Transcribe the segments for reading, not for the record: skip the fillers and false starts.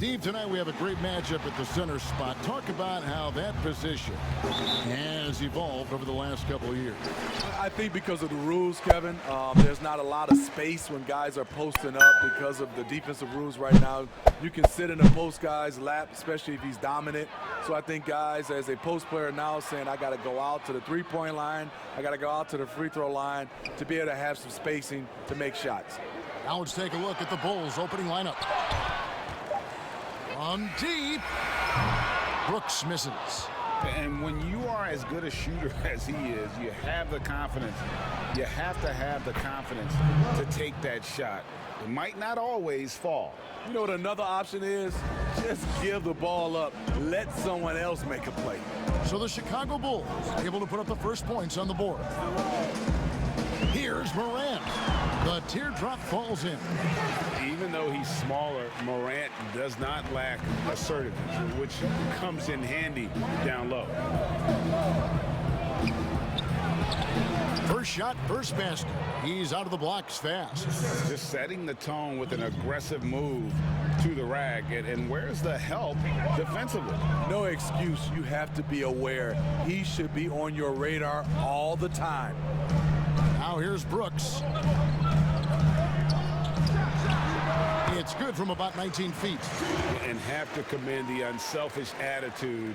Steve, tonight we have a great matchup at the center spot. Talk about how that position has evolved over the last couple of years. I think because of the rules, Kevin, there's not a lot of space when guys are posting up because of the defensive rules right now. You can sit in a post guy's lap, especially if he's dominant. So I think guys, as a post player now, saying I got to go out to the three-point line, I got to go out to the free throw line to be able to have some spacing to make shots. Now let's take a look at the Bulls' opening lineup. From deep, Brooks misses. And when you are as good a shooter as he is, you have the confidence. You have to have the confidence to take that shot. It might not always fall. You know what another option is? Just give the ball up. Let someone else make a play. So the Chicago Bulls able to put up the first points on the board. Here's Morant. The teardrop falls in. Even though he's smaller, Morant does not lack assertiveness, which comes in handy down low. First shot, first basket. He's out of the blocks fast. Just setting the tone with an aggressive move to the rack. And where's the help defensively? No excuse. You have to be aware. He should be on your radar all the time. Now here's Brooks. It's good from about 19 feet. And have to commend the unselfish attitude.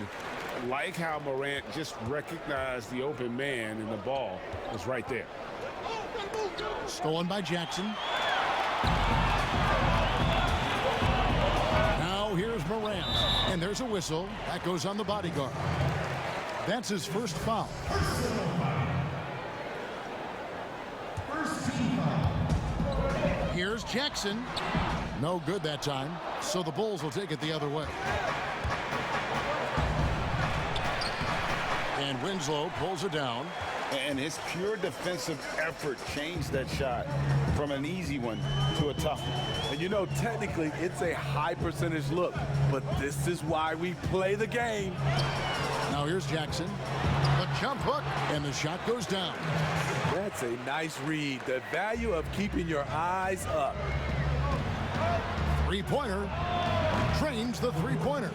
Like how Morant just recognized the open man and the ball was right there. Stolen by Jackson. Now here's Morant. And there's a whistle. That goes on the bodyguard. That's his first foul. Here's Jackson. No good that time. So the Bulls will take it the other way. And Winslow pulls it down. And his pure defensive effort changed that shot from an easy one to a tough one. And you know, technically, it's a high percentage look, but this is why we play the game. Now here's Jackson. The jump hook, and the shot goes down. That's a nice read. The value of keeping your eyes up. Three-pointer. Trains the three-pointer.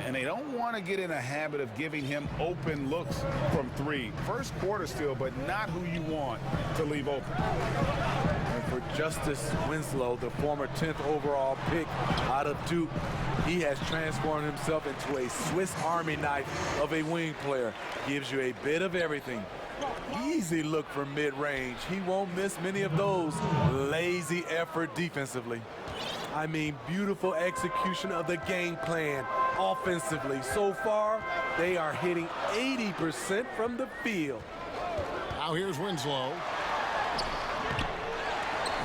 And they don't want to get in a habit of giving him open looks from three. First quarter still, but not who you want to leave open. And for Justice Winslow, the former 10th overall pick out of Duke, he has transformed himself into a Swiss Army knife of a wing player. Gives you a bit of everything. Easy look from mid-range. He won't miss many of those. Lazy effort defensively. I mean, beautiful execution of the game plan offensively. So far, they are hitting 80% from the field. Now here's Winslow.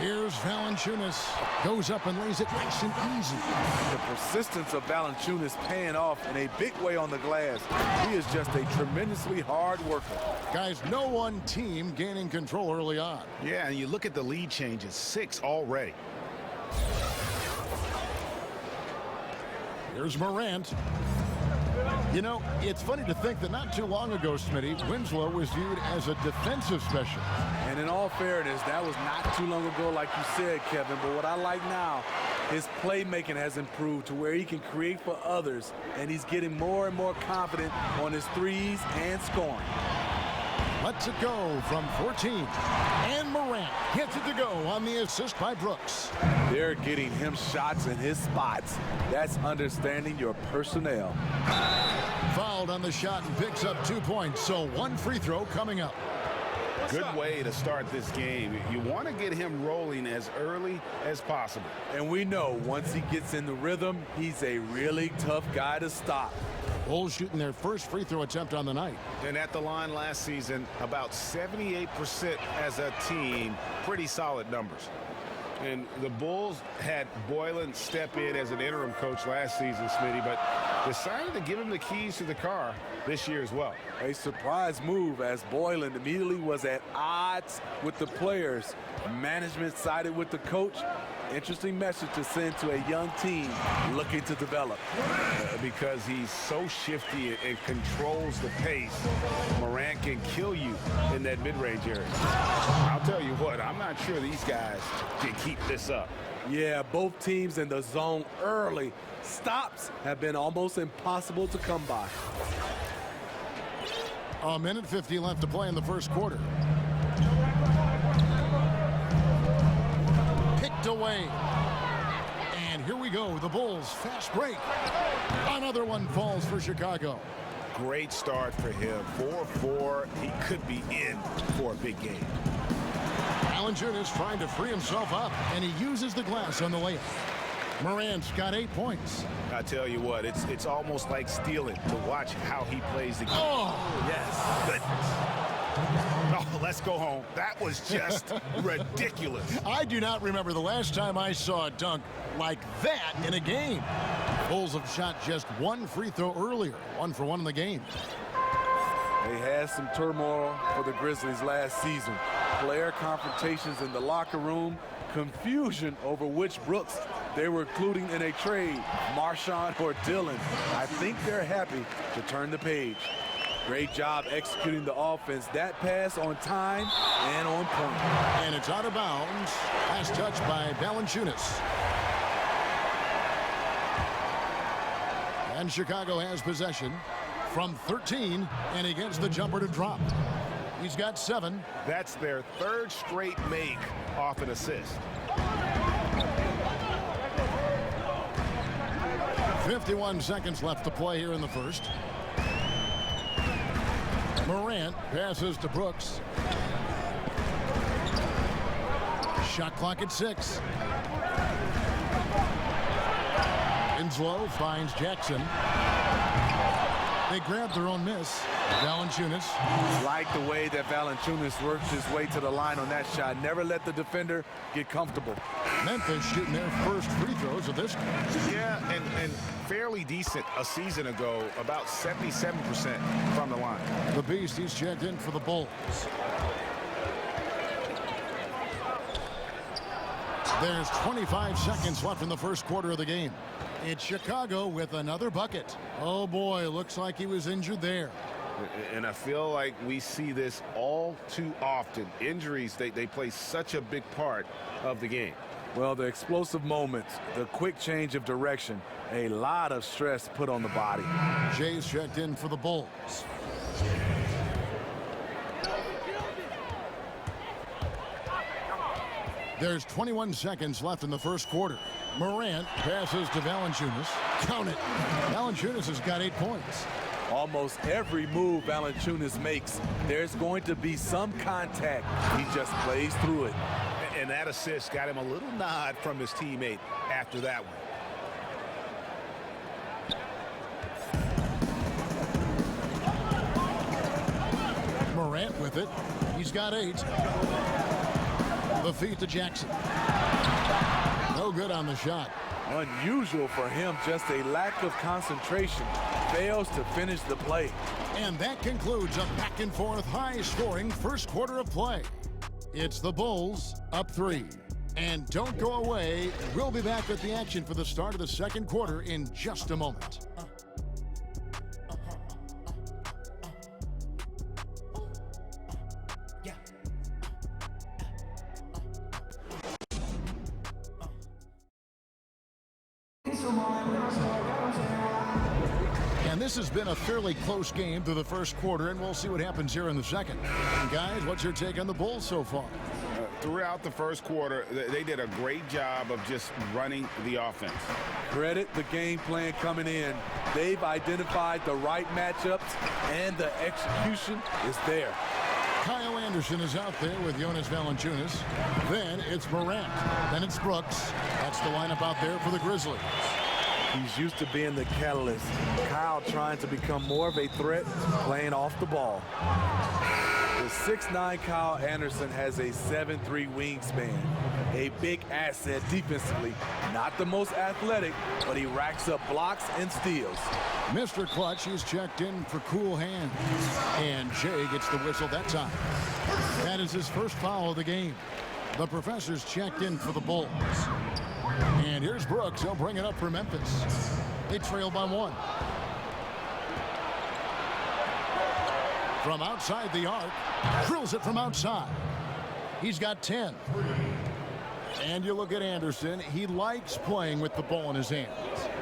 Here's Valanciunas. Goes up and lays it nice and easy. The persistence of Valanciunas paying off in a big way on the glass. He is just a tremendously hard worker. Guys, no one team gaining control early on. Yeah, and you look at the lead changes, 6 already. Here's Morant. You know, it's funny to think that not too long ago, Smitty, Winslow was viewed as a defensive specialist. And in all fairness, that was not too long ago, like you said, Kevin. But what I like now, his playmaking has improved to where he can create for others. And he's getting more and more confident on his threes and scoring. Lets it go from 14. And Morant gets it to go on the assist by Brooks. They're getting him shots in his spots. That's understanding your personnel. Fouled on the shot and picks up 2 points. So one free throw coming up. Good way to start this game. You want to get him rolling as early as possible. And we know once he gets in the rhythm, he's a really tough guy to stop. Bulls shooting their first free throw attempt on the night. And at the line last season, about 78% as a team. Pretty solid numbers. And the Bulls had Boylan step in as an interim coach last season, Smitty, but decided to give him the keys to the car this year as well. A surprise move as Boylan immediately was at odds with the players. Management sided with the coach, Interesting message to send to a young team looking to develop. Because he's so shifty and controls the pace, Morant can kill you in that mid-range area. I'll tell you what, I'm not sure these guys can keep this up. Yeah, both teams in the zone early. Stops have been almost impossible to come by. A minute 50 left to play in the first quarter. Picked away. And here we go. The Bulls fast break. Another one falls for Chicago. Great start for him. 4-4. He could be in for a big game. Valanciunas trying to free himself up, and he uses the glass on the layup. Morant's got 8 points. I tell you what, it's almost like stealing to watch how he plays the game. Oh, yes. Goodness. Oh, let's go home. That was just ridiculous. I do not remember the last time I saw a dunk like that in a game. Bulls have shot just 1 free throw earlier, 1 for 1 in the game. They had some turmoil for the Grizzlies last season. Player confrontations in the locker room, confusion over which Brooks they were including in a trade, Marshawn or Dillon. I think they're happy to turn the page. Great job executing the offense. That pass on time and on point. And it's out of bounds. Last touch by Valanciunas. And Chicago has possession from 13, and he gets the jumper to drop. He's got 7. That's their 3rd straight make off an assist. 51 seconds left to play here in the first. Morant passes to Brooks. Shot clock at 6. Winslow finds Jackson. They grab their own miss. Valanciunas. Like the way that Valanciunas worked his way to the line on that shot. Never let the defender get comfortable. Memphis shooting their first free throws of this game. Yeah, and fairly decent a season ago, about 77% from the line. The Beast, he's checked in for the Bulls. There's 25 seconds left in the first quarter of the game. It's Chicago with another bucket. Oh boy, looks like he was injured there. And I feel like we see this all too often. Injuries, they play such a big part of the game. Well, the explosive moments, the quick change of direction, a lot of stress put on the body. Jay's checked in for the Bulls. There's 21 seconds left in the first quarter. Morant passes to Valanciunas. Count it. Valanciunas has got 8 points. Almost every move Valanciunas makes, there's going to be some contact. He just plays through it. And that assist got him a little nod from his teammate after that one. Morant with it. He's got 8. The feed to Jackson. No good on the shot. Unusual for him, just a lack of concentration. Fails to finish the play. And that concludes a back-and-forth high-scoring first quarter of play. It's the Bulls up 3. And don't go away. We'll be back with the action for the start of the second quarter in just a moment. And this has been a fairly close game through the first quarter, and we'll see what happens here in the second. And guys, what's your take on the Bulls so far? Throughout the first quarter, they did a great job of just running the offense. Credit the game plan coming in. They've identified the right matchups, and the execution is there. Kyle Anderson is out there with Jonas Valanciunas. Then it's Morant. Then it's Brooks. That's the lineup out there for the Grizzlies. He's used to being the catalyst. Kyle trying to become more of a threat, playing off the ball. The 6'9" Kyle Anderson has a 7'3" wingspan. A big asset defensively. Not the most athletic, but he racks up blocks and steals. Mr. Clutch, he's checked in for cool hands. And Jay gets the whistle that time. That is his first foul of the game. The professor's checked in for the Bulls. And here's Brooks. He'll bring it up for Memphis. They trail by 1. From outside the arc, drills it from outside. He's got 10. And you look at Anderson. He likes playing with the ball in his hands.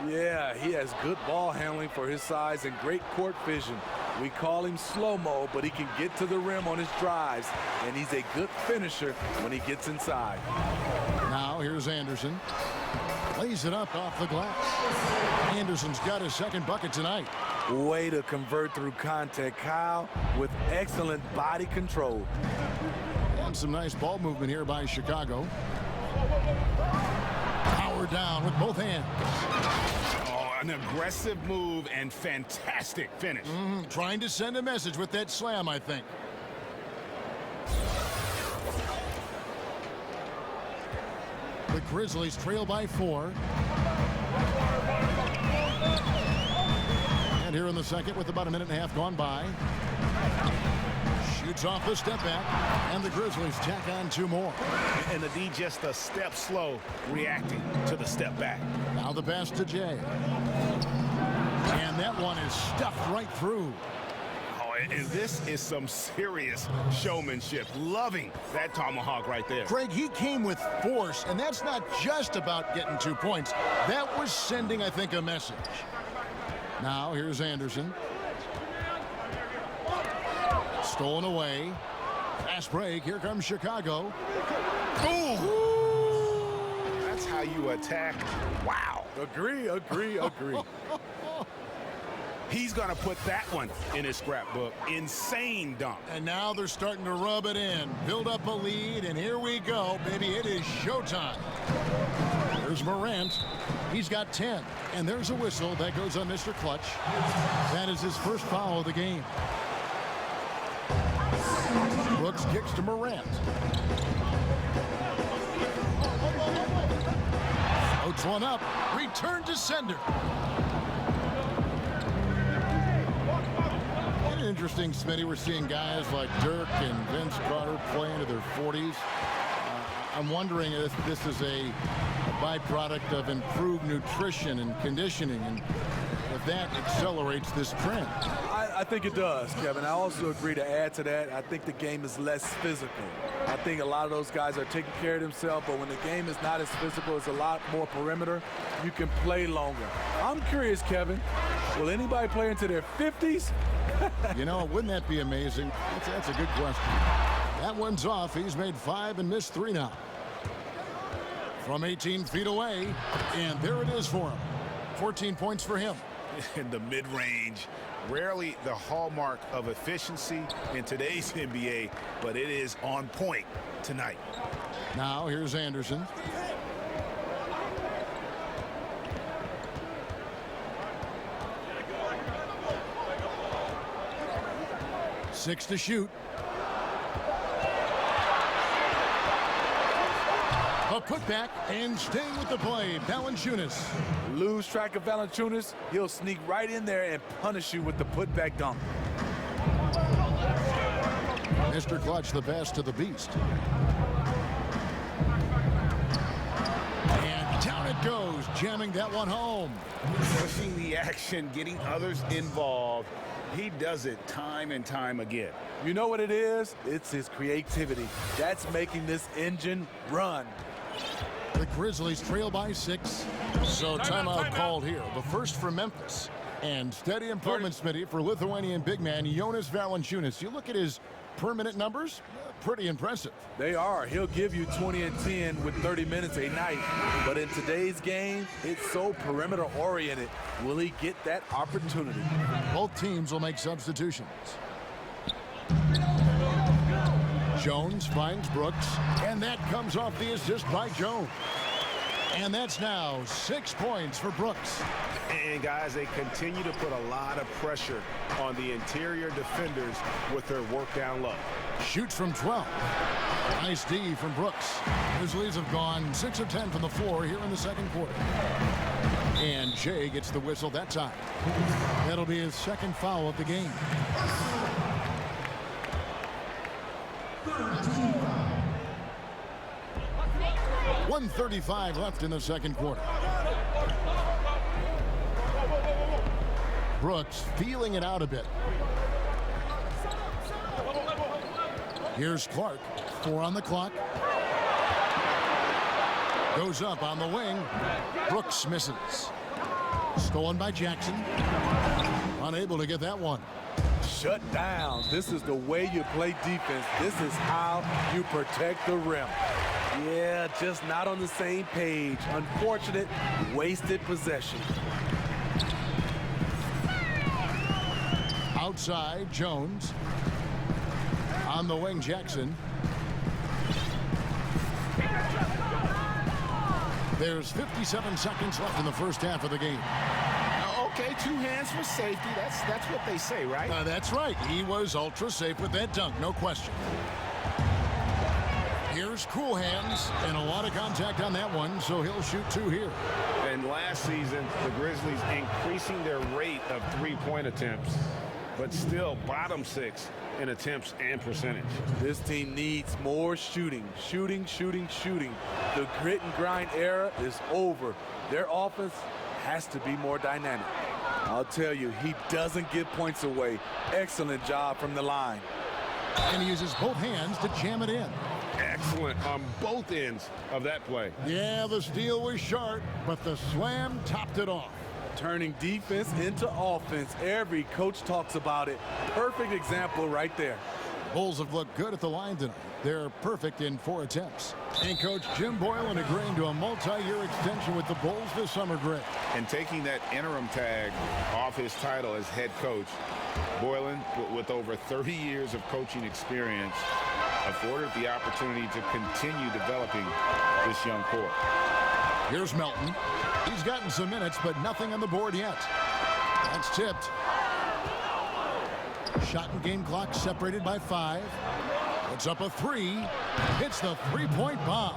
Yeah, he has good ball handling for his size and great court vision. We call him slow-mo, but he can get to the rim on his drives, and he's a good finisher when he gets inside. Now here's Anderson. Lays it up off the glass. Anderson's got his second bucket tonight. Way to convert through contact, Kyle, with excellent body control. And some nice ball movement here by Chicago. Power down with both hands. Oh, an aggressive move and fantastic finish. Trying to send a message with that slam, I think. The Grizzlies trail by 4. And here in the second with about a minute and a half gone by. Shoots off the step back, and the Grizzlies tack on 2 more. And the D just a step slow reacting to the step back. Now the pass to Jay. And that one is stuffed right through. Oh, and this is some serious showmanship. Loving that tomahawk right there. Craig, he came with force, and that's not just about getting 2 points. That was sending, I think, a message. Now here's Anderson. Stolen away. Fast break. Here comes Chicago. Boom! That's how you attack. Wow. Agree. He's going to put that one in his scrapbook. Insane dunk. And now they're starting to rub it in. Build up a lead, and here we go, baby. It is showtime. There's Morant. He's got 10. And there's a whistle. That goes on Mr. Clutch. That is his first foul of the game. Brooks kicks to Morant. Floats one up. Return to sender. Interesting, Smitty. We're seeing guys like Dirk and Vince Carter play into their 40s. I'm wondering if this is a byproduct of improved nutrition and conditioning, and if that accelerates this trend. I think it does, Kevin. I also agree to add to that. I think the game is less physical. I think a lot of those guys are taking care of themselves, but when the game is not as physical, it's a lot more perimeter. You can play longer. I'm curious, Kevin, will anybody play into their 50s? You know, wouldn't that be amazing? That's a good question. That one's off. He's made 5 and missed 3 now. From 18 feet away, and there it is for him. 14 points for him. In the mid-range, rarely the hallmark of efficiency in today's NBA, but it is on point tonight. Now here's Anderson. Six to shoot. A putback and staying with the play, Valanciunas. Lose track of Valanciunas, he'll sneak right in there and punish you with the putback dunk. Mr. Clutch, the pass to the beast. And down it goes, jamming that one home. Pushing the action, getting others involved. He does it time and time again. You know what it is? It's his creativity. That's making this engine run. The Grizzlies trail by 6. So timeout called here. The first for Memphis. And steady improvement, Smitty, for Lithuanian big man Jonas Valanciunas. You look at his per-minute numbers, pretty impressive. They are. He'll give you 20 and 10 with 30 minutes a night. But in today's game, it's so perimeter-oriented. Will he get that opportunity? Both teams will make substitutions. Jones finds Brooks, and that comes off the assist by Jones. And that's now 6 points for Brooks. And guys, they continue to put a lot of pressure on the interior defenders with their work down low. Shoots from 12. Nice D from Brooks. Grizzlies have gone 6 of 10 from the floor here in the second quarter. And Jay gets the whistle that time. That'll be his second foul of the game. 1:35 left in the second quarter. Brooks feeling it out a bit. Here's Clark. 4 on the clock. Goes up on the wing. Brooks misses. Stolen by Jackson. Unable to get that one. Shut down. This is the way you play defense. This is how you protect the rim. Yeah, just not on the same page. Unfortunate, wasted possession. Outside, Jones. On the wing, Jackson. There's 57 seconds left in the first half of the game. Okay, 2 hands for safety. That's what they say, right? That's right. He was ultra safe with that dunk, no question. Here's cool hands, and a lot of contact on that one, so he'll shoot 2 here. And last season, the Grizzlies increasing their rate of 3-point attempts, but still bottom 6 in attempts and percentage. This team needs more shooting. Shooting. The grit and grind era is over. Their offense has to be more dynamic. I'll tell you, he doesn't give points away. Excellent job from the line. And he uses both hands to jam it in. Excellent on both ends of that play. Yeah, the steal was short, but the slam topped it off. Turning defense into offense. Every coach talks about it. Perfect example right there. Bulls have looked good at the line tonight. They're perfect in 4 attempts. And Coach Jim Boylan agreeing to a multi-year extension with the Bulls this summer, Greg. And taking that interim tag off his title as head coach, Boylan, with over 30 years of coaching experience, afforded the opportunity to continue developing this young core. Here's Melton. He's gotten some minutes, but nothing on the board yet. That's tipped. Shot and game clock separated by 5. It's up a 3. Hits the 3-point bomb.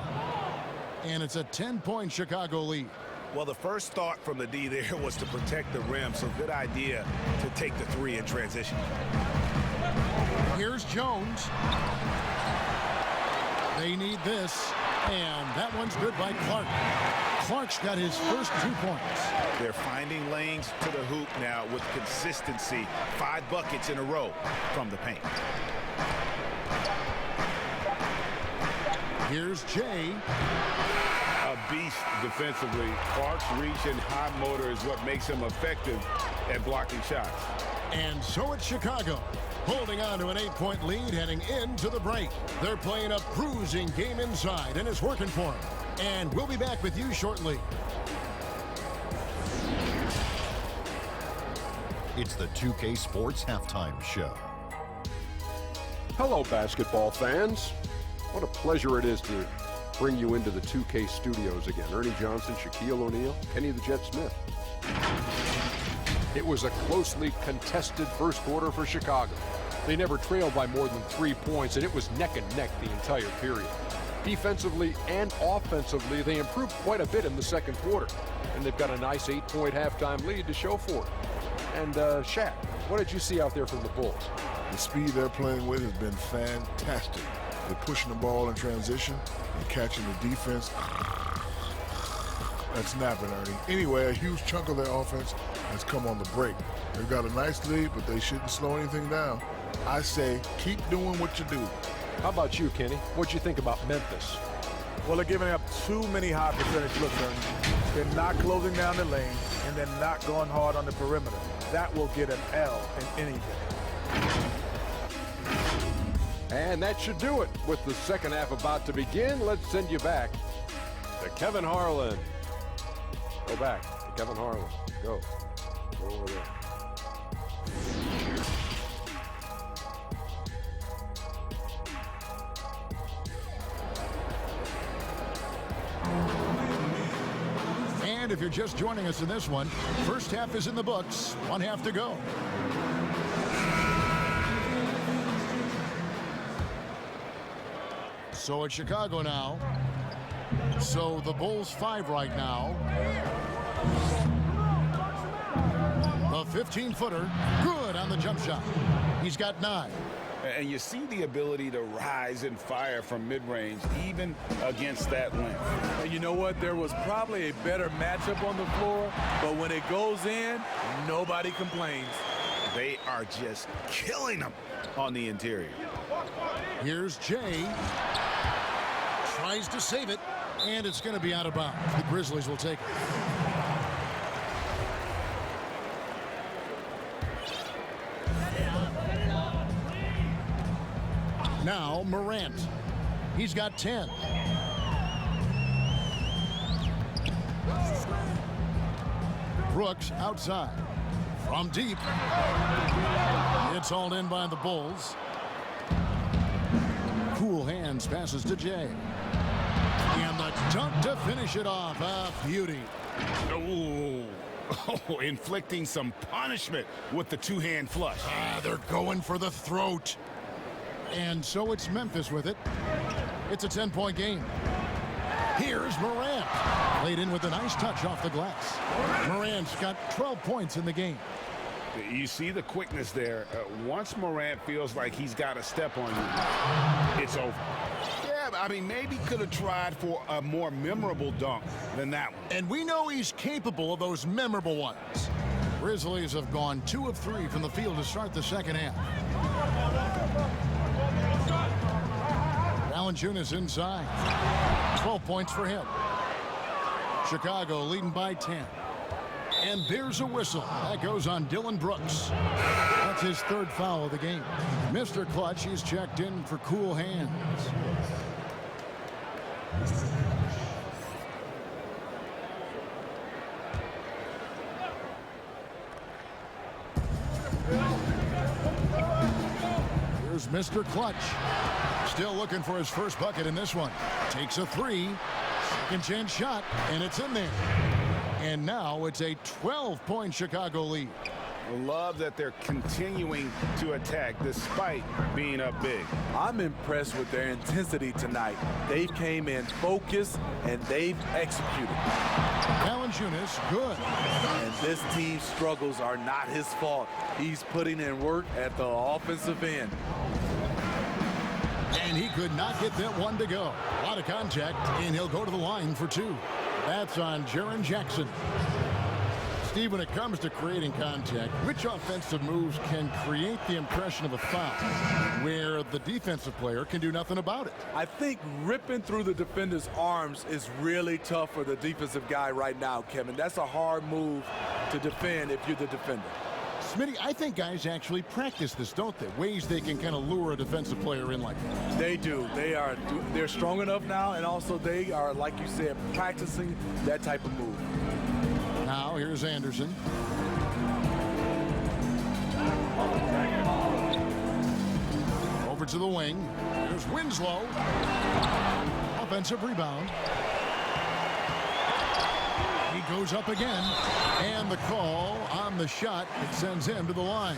And it's a 10-point Chicago lead. Well, the first thought from the D there was to protect the rim, so good idea to take the 3 in transition. Here's Jones. They need this, and that one's good by Clark. Clark's got his first 2 points. They're finding lanes to the hoop now with consistency. 5 buckets in a row from the paint. Here's Jay. A beast defensively. Clark's reach and high motor is what makes him effective at blocking shots. And so it's Chicago, holding on to an 8-point lead heading into the break. They're playing a bruising game inside, and it's working for them. And we'll be back with you shortly. It's the 2K Sports Halftime Show. Hello, basketball fans. What a pleasure it is to bring you into the 2K studios again. Ernie Johnson, Shaquille O'Neal, Kenny the Jet Smith. It was a closely contested first quarter for Chicago. They never trailed by more than 3 points, and it was neck and neck the entire period. Defensively and offensively, they improved quite a bit in the second quarter, and they've got a nice 8-point halftime lead to show for it. And Shaq, what did you see out there from the Bulls? The speed they're playing with has been fantastic. They're pushing the ball in transition and catching the defense. That's snapping, Ernie. Anyway, a huge chunk of their offense has come on the break. They've got a nice lead, but they shouldn't slow anything down. I say keep doing what you do. How about you, Kenny? What'd you think about Memphis? Well, they're giving up too many high percentage looks, Ernie. They're not closing down the lane, and they're not going hard on the perimeter. That will get an L in any game. And that should do it. With the second half about to begin, let's send you back to Kevin Harlan. Go back to Kevin Harlan. Go. Go over there. And if you're just joining us in this one, first half is in the books. 1 half to go. So it's Chicago now. So the Bulls 5 right now. The 15-footer, good on the jump shot. He's got 9. And you see the ability to rise and fire from mid-range, even against that length. You know what? There was probably a better matchup on the floor, but when it goes in, nobody complains. They are just killing them on the interior. Here's Jay. Tries to save it, and it's going to be out of bounds. The Grizzlies will take it. Now Morant. He's got 10. Brooks outside. From deep. It's hauled in by the Bulls. Cool hands passes to Jay. And the dunk to finish it off. A beauty. Oh, inflicting some punishment with the two-hand flush. They're going for the throat. And so it's Memphis with it. It's a 10-point game. Here's Morant. Laid in with a nice touch off the glass. Morant's got 12 points in the game. You see the quickness there. Once Morant feels like he's got a step on you, it's over. Yeah, I mean, maybe could have tried for a more memorable dunk than that one. And we know he's capable of those memorable ones. Grizzlies have gone 2 of 3 from the field to start the second half. Valanciunas inside. 12 points for him. Chicago leading by 10. And there's a whistle. That goes on Dylan Brooks. That's his 3rd foul of the game. Mr. Clutch, he's checked in for cool hands. Here's Mr. Clutch. Still looking for his first bucket in this one. Takes a 3. Second chance shot, and it's in there. And now it's a 12-point Chicago lead. Love that they're continuing to attack despite being up big. I'm impressed with their intensity tonight. They came in focused, and they've executed. Valanciunas, good. And this team's struggles are not his fault. He's putting in work at the offensive end. And he could not get that one to go. A lot of contact, and he'll go to the line for 2. That's on Jaren Jackson. Steve, when it comes to creating contact, which offensive moves can create the impression of a foul where the defensive player can do nothing about it? I think ripping through the defender's arms is really tough for the defensive guy right now, Kevin. That's a hard move to defend if you're the defender. Smitty, I think guys actually practice this, don't they? Ways they can kind of lure a defensive player in like that. They do. They're strong enough now, and also they are, like you said, practicing that type of move. Now here's Anderson. Over to the wing. Here's Winslow. Offensive rebound. He goes up again, and the call on the shot, it sends him to the line.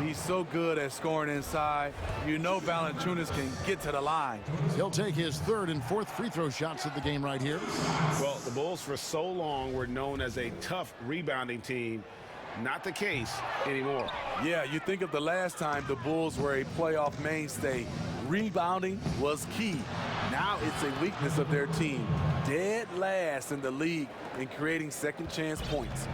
He's so good at scoring inside. You know Valanciunas can get to the line. He'll take his 3rd and 4th free throw shots of the game right here. Well, the Bulls for so long were known as a tough rebounding team. Not the case anymore. Yeah, you think of the last time the Bulls were a playoff mainstay. Rebounding was key. Now it's a weakness of their team. Dead last in the league in creating second chance points.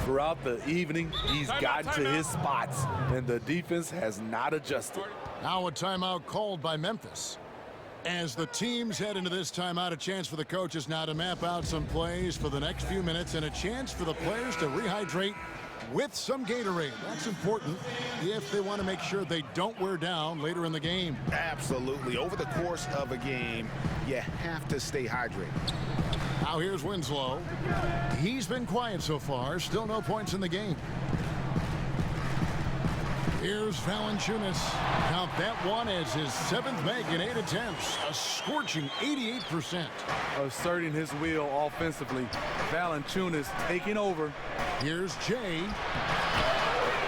Throughout the evening, he's gotten to his spots, and the defense has not adjusted. Now a timeout called by Memphis. As the teams head into this timeout, a chance for the coaches now to map out some plays for the next few minutes and a chance for the players to rehydrate with some Gatorade. That's important if they want to make sure they don't wear down later in the game. Absolutely. Over the course of a game, you have to stay hydrated. Now here's Winslow. He's been quiet so far. Still no points in the game. Here's Valanciunas. Count that one as his 7th make in 8 attempts. A scorching 88%. Asserting his will offensively. Valanciunas taking over. Here's Jay.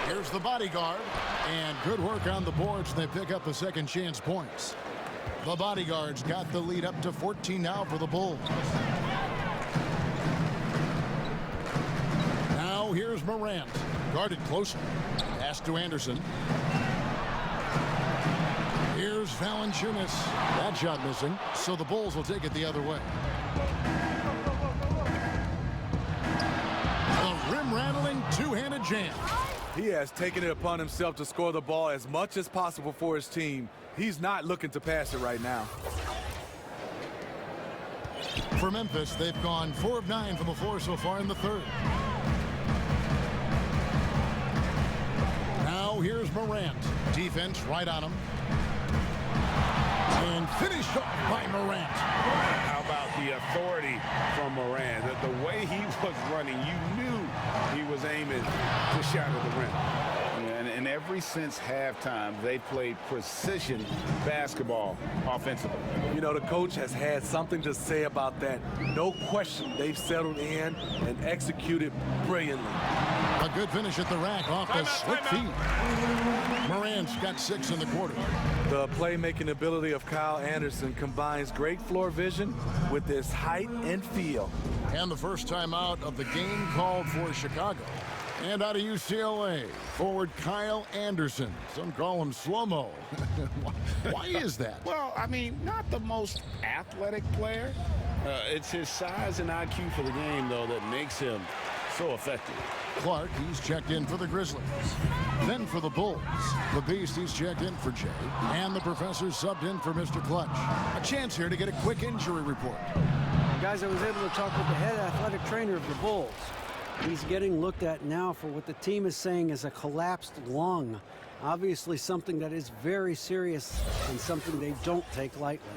Here's the bodyguard. And good work on the boards. They pick up the second chance points. The bodyguards got the lead up to 14 now for the Bulls. Now here's Morant. Guarded closely. Pass to Anderson. Here's Valanciunas. That shot missing, so the Bulls will take it the other way. jam. He has taken it upon himself to score the ball as much as possible for his team. He's not looking to pass it right now. For Memphis, they've gone 4 of 9 from the floor so far in the third. Now here's Morant. Defense right on him. And finished off by Morant. How about the authority from Morant? The way he was running, you knew he was aiming to shatter the rim. And ever since halftime, they played precision basketball offensively. You know, the coach has had something to say about that. No question, they've settled in and executed brilliantly. A good finish at the rack off the slick feed. Morant's got 6 in the quarter. The playmaking ability of Kyle Anderson combines great floor vision with his height and feel. And the first time out of the game called for Chicago. And out of UCLA, forward Kyle Anderson. Some call him slow-mo. Why is that? Well, I mean, not the most athletic player. It's his size and IQ for the game, though, that makes him so effective. Clark, he's checked in for the Grizzlies. Then for the Bulls. The Beast, he's checked in for Jay. And the Professor subbed in for Mr. Clutch. A chance here to get a quick injury report. Guys, I was able to talk with the head athletic trainer of the Bulls. He's getting looked at now for what the team is saying is a collapsed lung. Obviously something that is very serious and something they don't take lightly.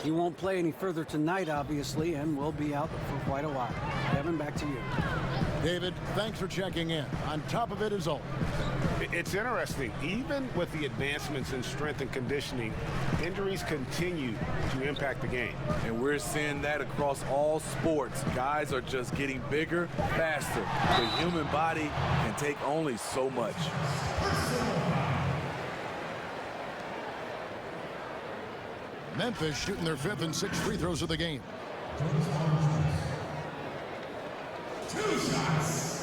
He won't play any further tonight, obviously, and will be out for quite a while. Kevin, back to you. David, thanks for checking in. On top of it is all. It's interesting. Even with the advancements in strength and conditioning, injuries continue to impact the game. And we're seeing that across all sports. Guys are just getting bigger, faster. The human body can take only so much. Memphis shooting their 5th and 6th free throws of the game. 2 shots.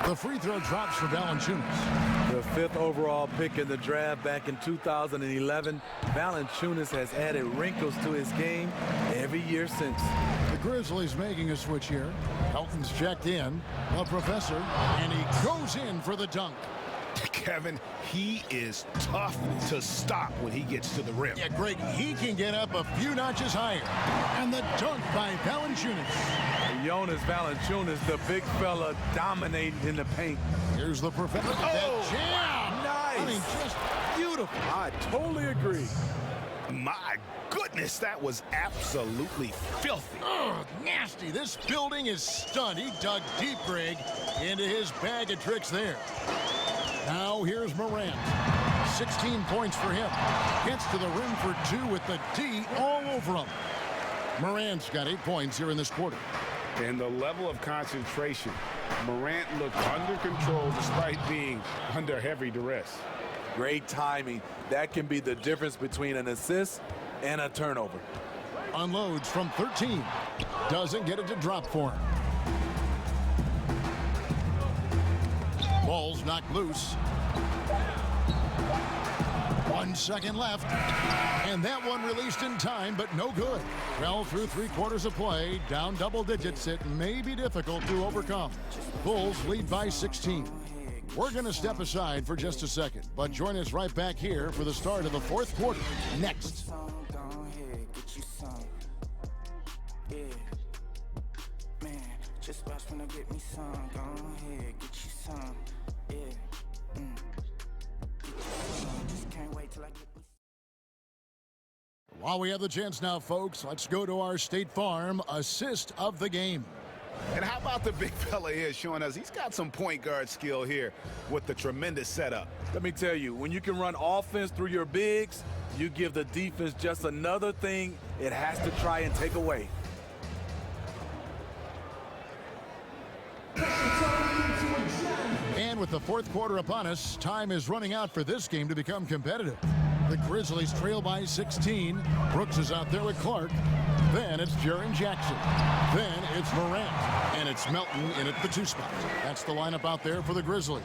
The free throw drops for Valanciunas. The 5th overall pick in the draft back in 2011, Valanciunas has added wrinkles to his game every year since. The Grizzlies making a switch here. Elton's checked in. The Professor, and he goes in for the dunk. Kevin, he is tough to stop when he gets to the rim. Yeah, Greg, he can get up a few notches higher. And the dunk by Valanciunas. Jonas Valanciunas, the big fella, dominating in the paint. Here's the Professor. Oh, that jam. Nice. I mean, just beautiful. I totally agree. My goodness, that was absolutely filthy. Ugh, nasty. This building is stunned. He dug deep, Greg, into his bag of tricks there. Now here's Morant. 16 points for him. Gets to the rim for 2 with the D all over him. Morant's got 8 points here in this quarter. And the level of concentration, Morant looked under control despite being under heavy duress. Great timing. That can be the difference between an assist and a turnover. Unloads from 13. Doesn't get it to drop for him. Ball's knocked loose. 1 second left. And that one released in time, but no good. Well, through 3 quarters of play, down double digits, it may be difficult to overcome. Bulls lead by 16. We're going to step aside for just a second, but join us right back here for the start of the 4th quarter. Next. Just watch when I get me some. Go ahead, get you some. Yeah. Just can't wait till I get me. While we have the chance now, folks, let's go to our State Farm assist of the game. And how about the big fella here showing us he's got some point guard skill here with the tremendous setup. Let me tell you, when you can run offense through your bigs, you give the defense just another thing it has to try and take away. And with the 4th quarter upon us, time is running out for this game to become competitive. The Grizzlies trail by 16. Brooks is out there with Clark. Then it's Jaren Jackson. Then it's Morant. And it's Melton in at the 2 spot. That's the lineup out there for the Grizzlies.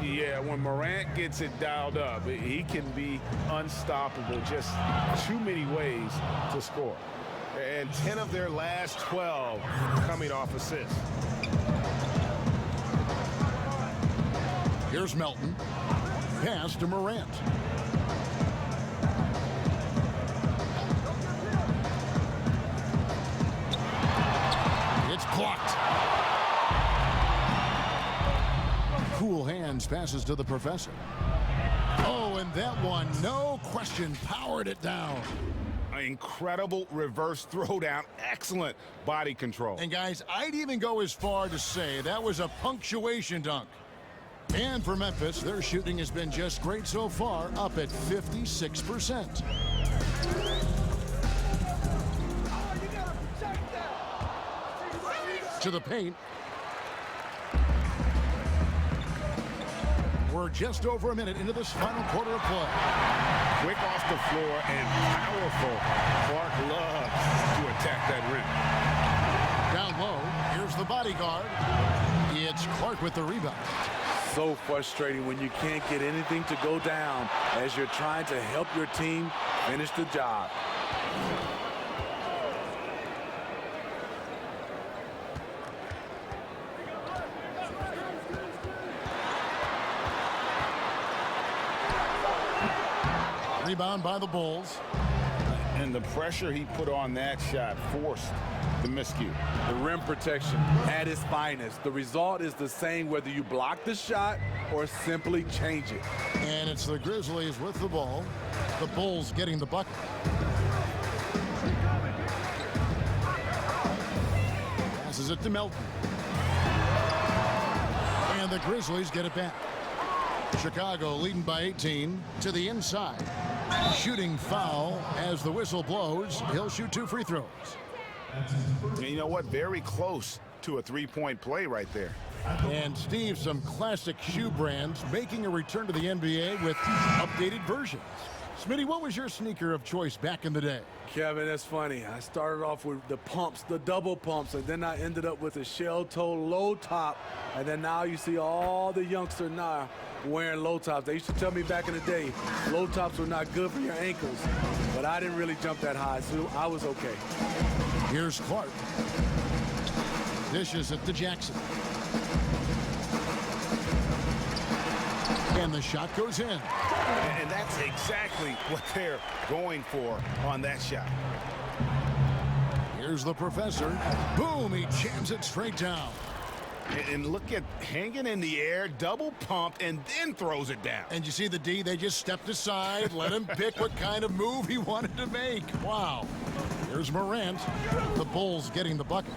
Yeah, Yeah, when Morant gets it dialed up, he can be unstoppable. Just too many ways to score. And 10 of their last 12 coming off assists. Here's Melton. Pass to Morant. It's blocked. Cool hands passes to the professor. Oh, and that one, no question, powered it down. Incredible reverse throwdown. Excellent body control. And guys, I'd even go as far to say that was a punctuation dunk. And for Memphis, their shooting has been just great so far, up at 56%. To the paint. We're just over a minute into this final quarter of play. Quick off the floor and powerful. Clark loves to attack that rim. Down low, here's the bodyguard. It's Clark with the rebound. So frustrating when you can't get anything to go down as you're trying to help your team finish the job. Rebound by the Bulls. And the pressure he put on that shot forced the miscue. The rim protection at its finest. The result is the same whether you block the shot or simply change it. And it's the Grizzlies with the ball. The Bulls getting the bucket. Passes it to Melton. And the Grizzlies get it back. Chicago leading by 18 to the inside. Shooting foul as the whistle blows. He'll shoot 2 free throws. And you know what? Very close to a three-point play right there. And Steve, some classic shoe brands making a return to the NBA with updated versions. Smitty, what was your sneaker of choice back in the day? Kevin, that's funny. I started off with the pumps, the double pumps, and then I ended up with a shell-toe low top. And then now you see all the youngsters now wearing low tops. They used to tell me back in the day, low tops were not good for your ankles. But I didn't really jump that high, so I was okay. Here's Clark. Dishes it to Jackson. And the shot goes in. And that's exactly what they're going for on that shot. Here's the professor. Boom, he jams it straight down. And look at hanging in the air, double pump, and then throws it down. And you see the D, they just stepped aside, let him pick what kind of move he wanted to make. Wow. Here's Morant. The Bulls getting the bucket.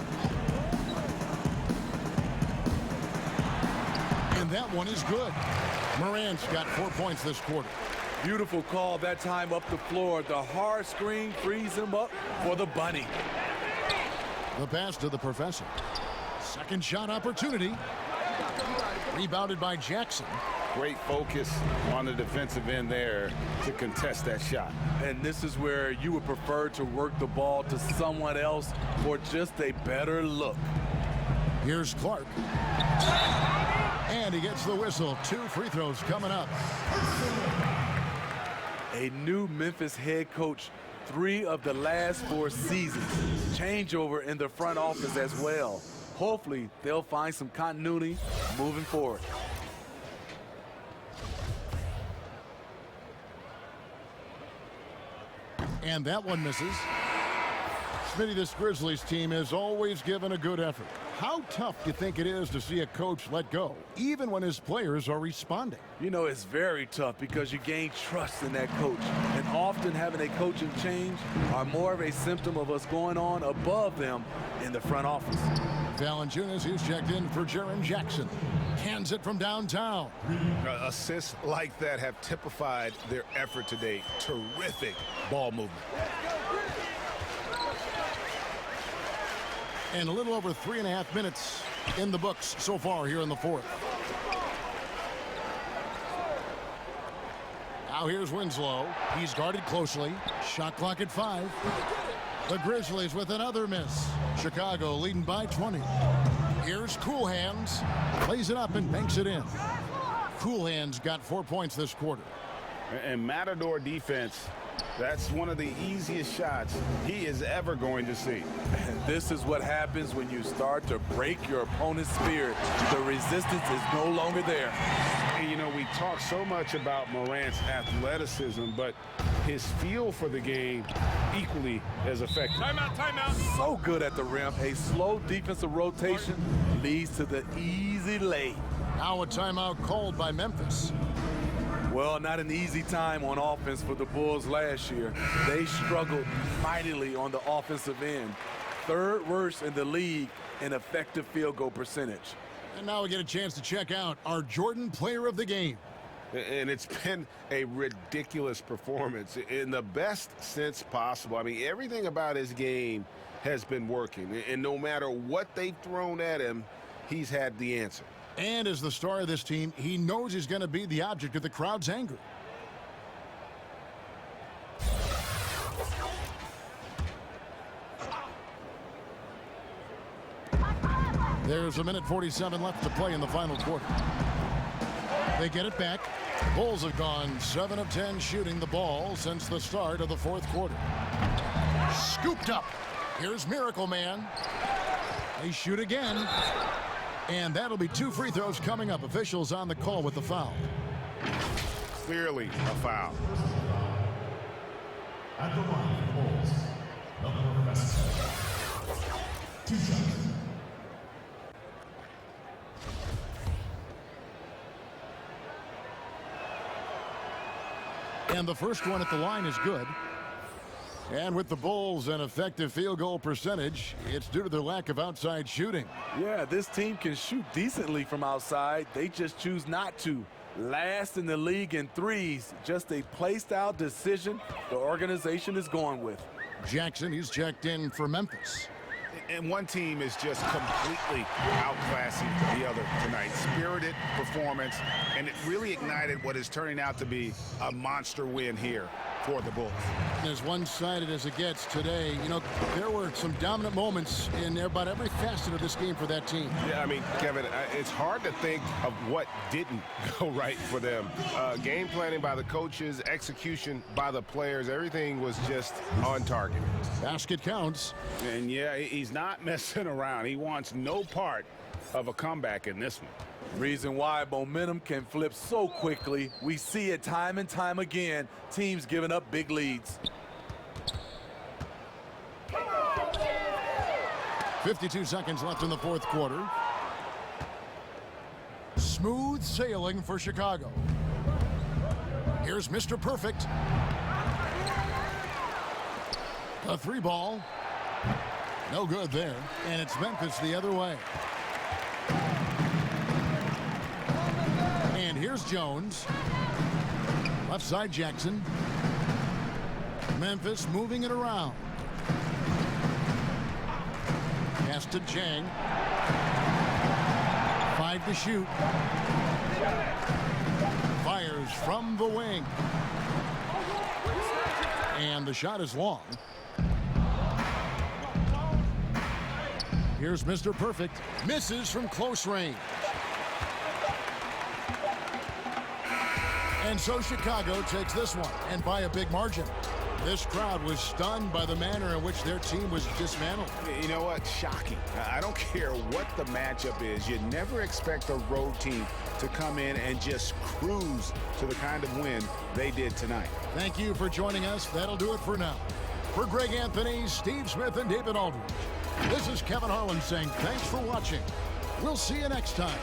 And that one is good. Morant's got 4 points this quarter. Beautiful call that time up the floor. The hard screen frees him up for the bunny. The pass to the professor. Second shot opportunity. Rebounded by Jackson. Great focus on the defensive end there to contest that shot. And this is where you would prefer to work the ball to someone else for just a better look. Here's Clark. And he gets the whistle. 2 free throws coming up. A new Memphis head coach, 3 of the last 4 seasons. Changeover in the front office as well. Hopefully, they'll find some continuity moving forward. And that one misses. Smitty, this Grizzlies team has always given a good effort. How tough do you think it is to see a coach let go, even when his players are responding? You know, it's very tough because you gain trust in that coach. And often having a coaching change are more of a symptom of what's going on above them in the front office. Valanciunas, who's checked in for Jaren Jackson. Hands it from downtown. Assists like that have typified their effort today. Terrific ball movement. And a little over 3.5 minutes in the books so far here in the fourth. Now here's Winslow. He's guarded closely. Shot clock at 5. The Grizzlies with another miss. Chicago leading by 20. Here's Cool Hands. Plays it up and banks it in. Cool Hands got 4 points this quarter. And Matador defense, that's one of the easiest shots he is ever going to see. And this is what happens when you start to break your opponent's spirit. The resistance is no longer there. And, you know, we talk so much about Morant's athleticism, but his feel for the game equally as effective. Timeout. So good at the rim. A slow defensive rotation leads to the easy lay. Now a timeout called by Memphis. Well, not an easy time on offense for the Bulls last year. They struggled mightily on the offensive end. Third worst in the league in effective field goal percentage. And now we get a chance to check out our Jordan Player of the Game. And it's been a ridiculous performance in the best sense possible. I mean, everything about his game has been working. And no matter what they've thrown at him, he's had the answer. And as the star of this team, he knows he's going to be the object of the crowd's anger. There's 1:47 left to play in the final quarter. They get it back. Bulls have gone 7 of 10 shooting the ball since the start of the fourth quarter. Scooped up. Here's Miracle Man. They shoot again. And that'll be 2 free throws coming up. Officials on the call with the foul. Clearly a foul. At the line, Bulls, number 2 shots. And the first one at the line is good. And with the Bulls an effective field goal percentage, it's due to their lack of outside shooting. Yeah, this team can shoot decently from outside. They just choose not to. Last in the league in threes. Just a play-style decision the organization is going with. Jackson, he's checked in for Memphis. And one team is just completely outclassing the other tonight. Spirited performance, and it really ignited what is turning out to be a monster win here for the Bulls. As one-sided as it gets today, you know, there were some dominant moments in about every facet of this game for that team. Yeah, I mean, Kevin, it's hard to think of what didn't go right for them. Game planning by the coaches, execution by the players, everything was just on target. Basket counts. And yeah, he's not messing around. He wants no part of a comeback in this one. Reason why momentum can flip so quickly. We see it time and time again. Teams giving up big leads. 52 seconds left in the fourth quarter. Smooth sailing for Chicago. Here's Mr. Perfect. A 3-ball. No good there. And it's Memphis the other way. And here's Jones. Left side Jackson. Memphis moving it around. Pass to Chang. 5 to shoot. Fires from the wing. And the shot is long. Here's Mr. Perfect. Misses from close range. And so Chicago takes this one, and by a big margin. This crowd was stunned by the manner in which their team was dismantled. You know what? Shocking. I don't care what the matchup is. You never expect a road team to come in and just cruise to the kind of win they did tonight. Thank you for joining us. That'll do it for now. For Greg Anthony, Steve Smith, and David Aldridge, this is Kevin Harlan saying thanks for watching. We'll see you next time.